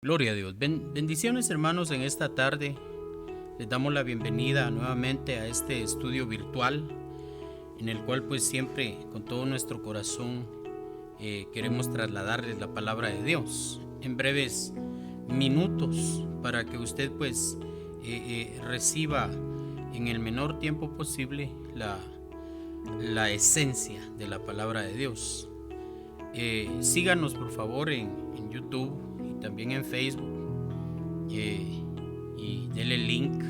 Gloria a Dios. Bendiciones, hermanos, en esta tarde. Les damos la bienvenida nuevamente a este estudio virtual en el cual pues siempre con todo nuestro corazón queremos trasladarles la palabra de Dios en breves minutos para que usted pues reciba en el menor tiempo posible la esencia de la palabra de Dios. Síganos por favor en YouTube y también en Facebook y denle link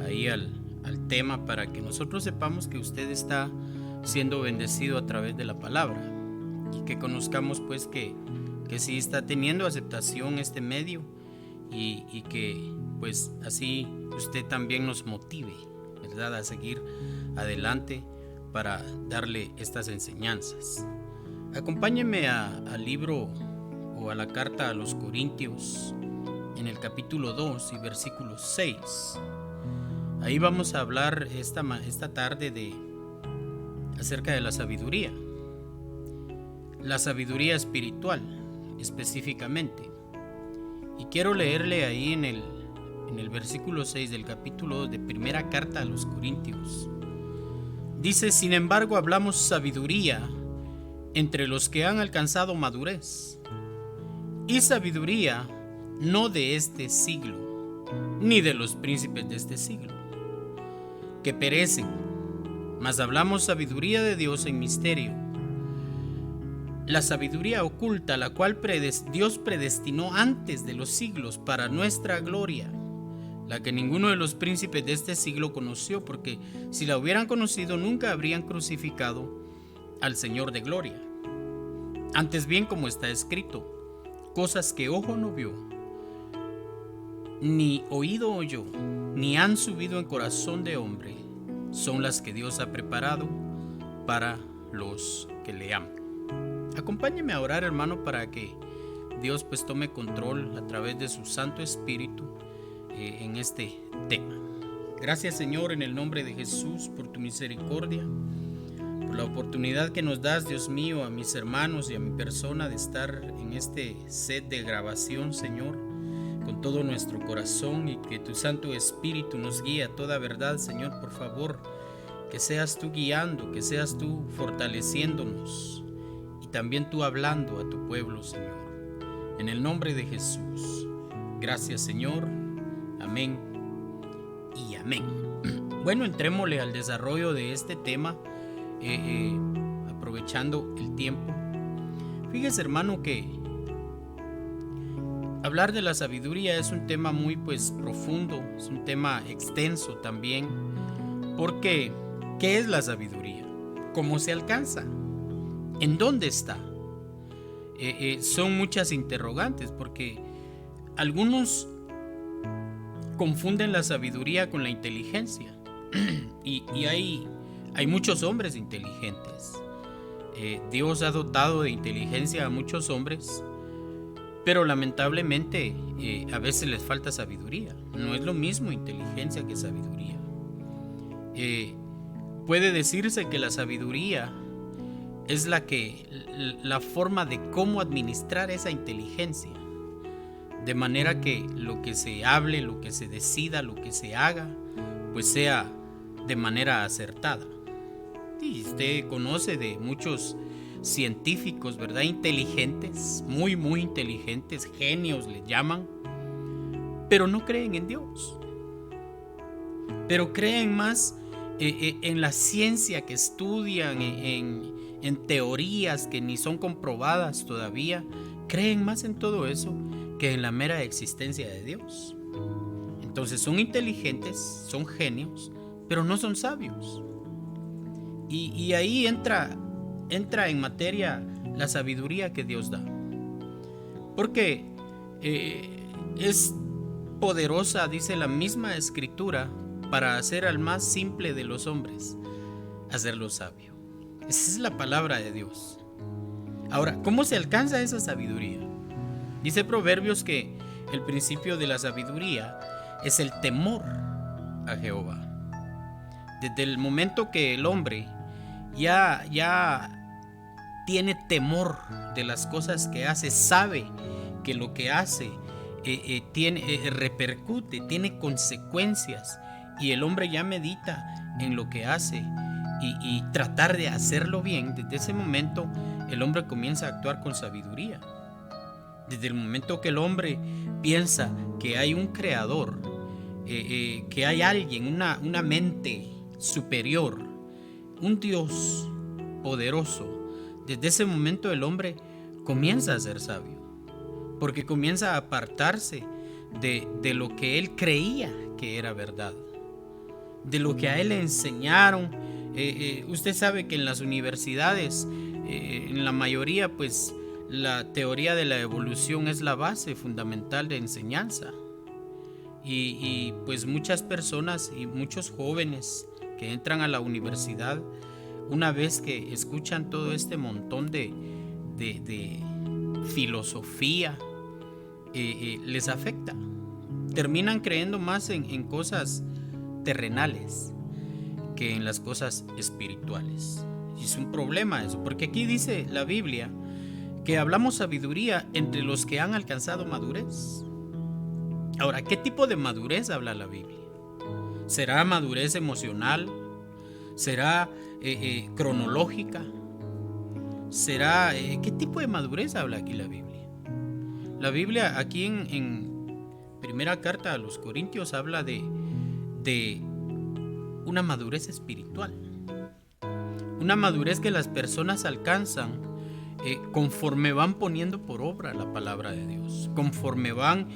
ahí al tema para que nosotros sepamos que usted está siendo bendecido a través de la palabra y que conozcamos pues que sí está teniendo aceptación este medio y que pues así usted también nos motive, ¿verdad?, a seguir adelante para darle estas enseñanzas. Acompáñenme al libro o a la carta a los Corintios en el capítulo 2 y versículo 6. Ahí vamos a hablar esta tarde acerca de la sabiduría espiritual específicamente. Y quiero leerle ahí en el versículo 6 del capítulo 2 de primera carta a los Corintios. Dice: sin embargo, hablamos sabiduría entre los que han alcanzado madurez, y sabiduría no de este siglo, ni de los príncipes de este siglo, que perecen, mas hablamos sabiduría de Dios en misterio, la sabiduría oculta, la cual Dios predestinó antes de los siglos para nuestra gloria, la que ninguno de los príncipes de este siglo conoció, porque si la hubieran conocido nunca habrían crucificado al Señor de gloria. Antes bien, como está escrito, cosas que ojo no vio, ni oído oyó, ni han subido en corazón de hombre, son las que Dios ha preparado para los que le aman. Acompáñeme a orar, hermano, para que Dios pues tome control a través de su Santo Espíritu en este tema. Gracias, Señor, en el nombre de Jesús, por tu misericordia, por la oportunidad que nos das, Dios mío, a mis hermanos y a mi persona de estar en este set de grabación, Señor, con todo nuestro corazón, y que tu Santo Espíritu nos guíe a toda verdad, Señor. Por favor, que seas tú guiando, que seas tú fortaleciéndonos y también tú hablando a tu pueblo, Señor. En el nombre de Jesús. Gracias, Señor. Amén y amén. Bueno, entrémosle al desarrollo de este tema, aprovechando el tiempo. Fíjese, hermano, que hablar de la sabiduría es un tema muy profundo, es un tema extenso también, porque ¿qué es la sabiduría? ¿Cómo se alcanza? ¿En dónde está? Son muchas interrogantes, porque algunos confunden la sabiduría con la inteligencia y hay muchos hombres inteligentes. Dios ha dotado de inteligencia a muchos hombres, pero lamentablemente a veces les falta sabiduría. No es lo mismo inteligencia que sabiduría. Puede decirse que la sabiduría es la forma de cómo administrar esa inteligencia, de manera que lo que se hable, lo que se decida, lo que se haga, pues sea de manera acertada. Y usted conoce de muchos científicos, ¿verdad?, inteligentes, muy inteligentes, genios les llaman, pero no creen en Dios, pero creen más en la ciencia que estudian, en teorías que ni son comprobadas todavía. Creen más en todo eso que en la mera existencia de Dios. Entonces son inteligentes, son genios, pero no son sabios. Y ahí entra en materia la sabiduría que Dios da, porque es poderosa, dice la misma Escritura, para hacer al más simple de los hombres hacerlo sabio. Esa es la palabra de Dios. Ahora, ¿cómo se alcanza esa sabiduría? Dice Proverbios que el principio de la sabiduría es el temor a Jehová. Desde el momento que el hombre ya tiene temor de las cosas que hace, sabe que lo que hace repercute, tiene consecuencias, y el hombre ya medita en lo que hace y tratar de hacerlo bien. Desde ese momento el hombre comienza a actuar con sabiduría. Desde el momento que el hombre piensa que hay un creador, que hay alguien, una mente superior, un Dios poderoso, desde ese momento el hombre comienza a ser sabio, porque comienza a apartarse de lo que él creía que era verdad, de lo que a él le enseñaron. Usted sabe que en las universidades, en la mayoría, pues la teoría de la evolución es la base fundamental de enseñanza. Y pues muchas personas y muchos jóvenes que entran a la universidad, una vez que escuchan todo este montón de filosofía, les afecta. Terminan creyendo más en cosas terrenales que en las cosas espirituales. Y es un problema eso, porque aquí dice la Biblia que hablamos sabiduría entre los que han alcanzado madurez. Ahora, ¿qué tipo de madurez habla la Biblia? ¿Será madurez emocional? ¿Será cronológica? ¿Será qué tipo de madurez habla aquí la Biblia? La Biblia aquí en primera carta a los Corintios habla de una madurez espiritual, una madurez que las personas alcanzan conforme van poniendo por obra la palabra de Dios, conforme van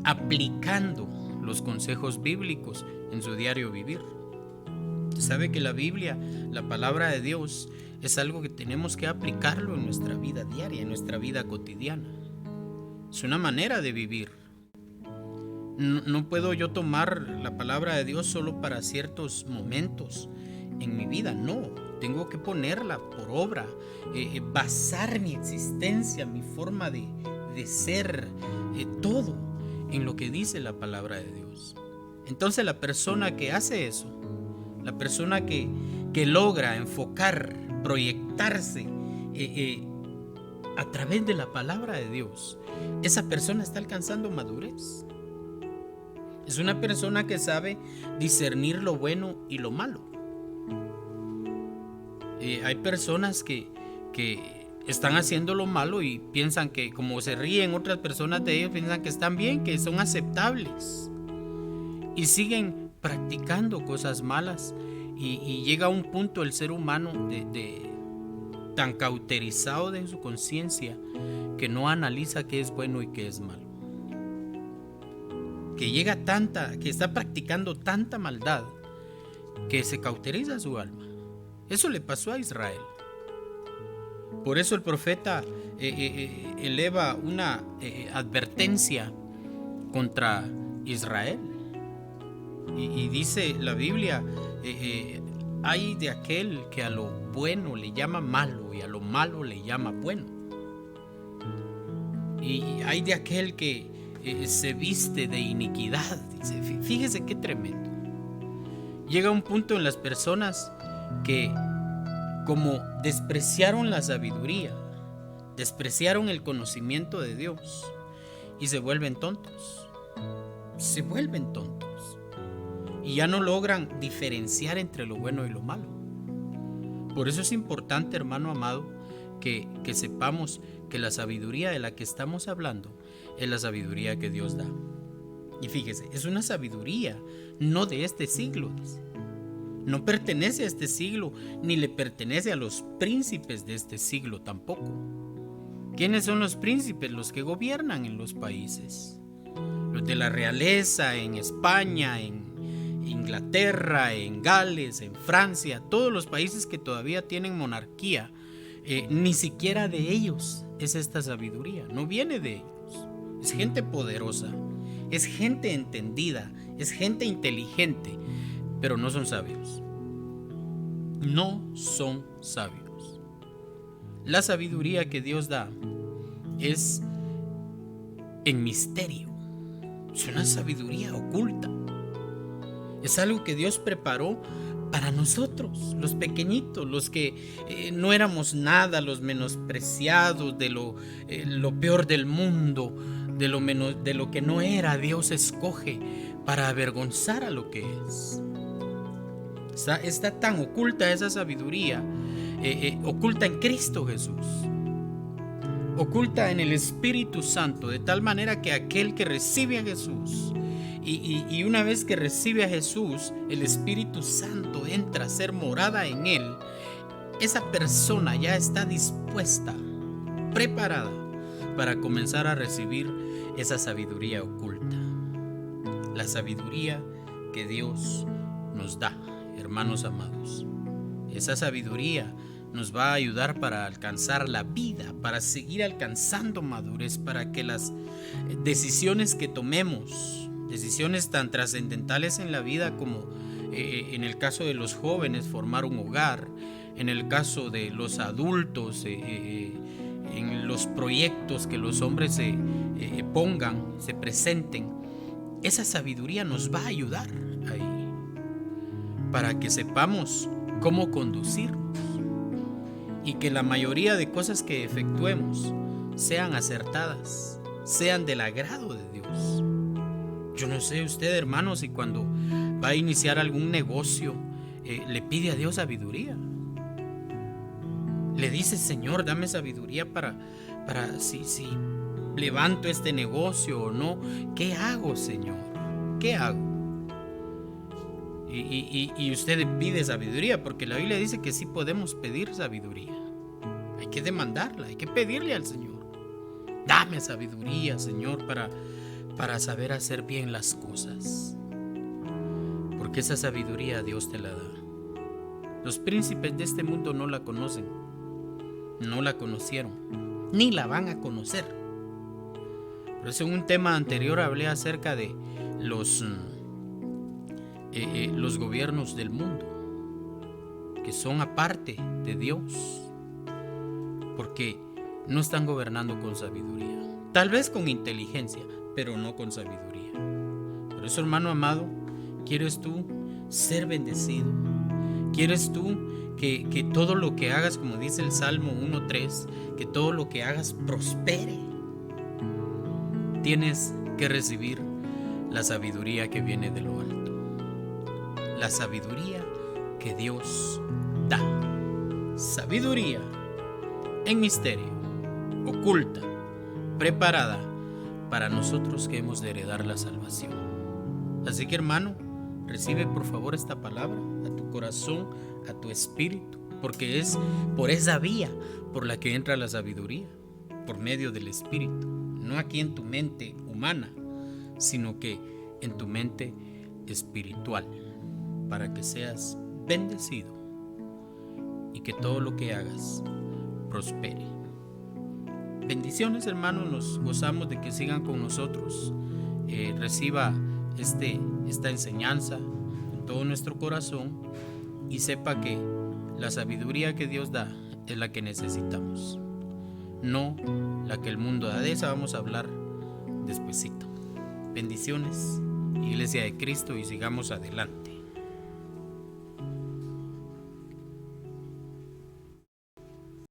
aplicando los consejos bíblicos en su diario vivir. Usted sabe que la Biblia, la palabra de Dios, es algo que tenemos que aplicarlo en nuestra vida diaria, en nuestra vida cotidiana. Es una manera de vivir. No puedo yo tomar la palabra de Dios solo para ciertos momentos en mi vida, no. Tengo que ponerla por obra, basar mi existencia, mi forma de ser, todo en lo que dice la palabra de Dios. Entonces la persona que hace eso, la persona que logra enfocar, proyectarse a través de la palabra de Dios, esa persona está alcanzando madurez. Es una persona que sabe discernir lo bueno y lo malo. Hay personas que están haciendo lo malo y piensan que, como se ríen otras personas de ellos, piensan que están bien, que son aceptables, y siguen practicando cosas malas, y llega a un punto el ser humano tan cauterizado de su conciencia que no analiza qué es bueno y qué es malo, que está practicando tanta maldad que se cauteriza su alma. Eso le pasó a Israel. Por eso el profeta eleva una advertencia contra Israel. Y dice la Biblia, hay de aquel que a lo bueno le llama malo y a lo malo le llama bueno. Y hay de aquel que se viste de iniquidad. Dice, fíjese qué tremendo. Llega un punto en las personas que, como despreciaron la sabiduría, despreciaron el conocimiento de Dios, y se vuelven tontos. Se vuelven tontos. Y ya no logran diferenciar entre lo bueno y lo malo. Por eso es importante, hermano amado, que sepamos que la sabiduría de la que estamos hablando es la sabiduría que Dios da. Y fíjese, es una sabiduría no de este siglo, dice. No pertenece a este siglo, ni le pertenece a los príncipes de este siglo tampoco. ¿Quiénes son los príncipes? Los que gobiernan en los países. Los de la realeza en España, en Inglaterra, en Gales, en Francia, todos los países que todavía tienen monarquía. Ni siquiera de ellos es esta sabiduría, no viene de ellos. Es gente poderosa, es gente entendida, es gente inteligente, pero no son sabios. No son sabios. La sabiduría que Dios da es en misterio. Es una sabiduría oculta. Es algo que Dios preparó para nosotros, los pequeñitos, los que no éramos nada, los menospreciados, de lo peor del mundo, de lo que no era. Dios escoge para avergonzar a lo que es. Está tan oculta esa sabiduría, oculta en Cristo Jesús, oculta en el Espíritu Santo, de tal manera que aquel que recibe a Jesús, y una vez que recibe a Jesús, el Espíritu Santo entra a ser morada en él. Esa persona ya está dispuesta, preparada para comenzar a recibir esa sabiduría oculta, la sabiduría que Dios nos da, hermanos amados. Esa sabiduría nos va a ayudar para alcanzar la vida, para seguir alcanzando madurez, para que las decisiones que tomemos, decisiones tan trascendentales en la vida como en el caso de los jóvenes, formar un hogar, en el caso de los adultos, en los proyectos que los hombres se pongan, se presenten, esa sabiduría nos va a ayudar ahí, para que sepamos cómo conducirnos y que la mayoría de cosas que efectuemos sean acertadas, sean del agrado de Dios. Yo no sé usted, hermano, si cuando va a iniciar algún negocio le pide a Dios sabiduría. Le dice: Señor, dame sabiduría para si levanto este negocio o no. ¿Qué hago, Señor? ¿Qué hago? Y usted le pide sabiduría, porque la Biblia dice que sí podemos pedir sabiduría. Hay que demandarla, hay que pedirle al Señor: dame sabiduría, Señor, para saber hacer bien las cosas, porque esa sabiduría Dios te la da. Los príncipes de este mundo no la conocen, no la conocieron, ni la van a conocer. Por eso en un tema anterior hablé acerca de los gobiernos del mundo, que son aparte de Dios, porque no están gobernando con sabiduría. Tal vez con inteligencia, pero no con sabiduría. Por eso, hermano amado, ¿quieres tú ser bendecido? ¿Quieres tú que todo lo que hagas, como dice el Salmo 1:3, que todo lo que hagas prospere? Tienes que recibir la sabiduría que viene de lo alto, la sabiduría que Dios da. Sabiduría en misterio, oculta, preparada para nosotros que hemos de heredar la salvación. Así que, hermano, recibe por favor esta palabra a tu corazón, a tu espíritu, porque es por esa vía por la que entra la sabiduría, por medio del Espíritu, no aquí en tu mente humana, sino que en tu mente espiritual, para que seas bendecido y que todo lo que hagas prospere. Bendiciones, hermanos, nos gozamos de que sigan con nosotros. Reciba esta enseñanza en todo nuestro corazón y sepa que la sabiduría que Dios da es la que necesitamos, no la que el mundo da. De esa vamos a hablar despuesito. Bendiciones, Iglesia de Cristo, y sigamos adelante.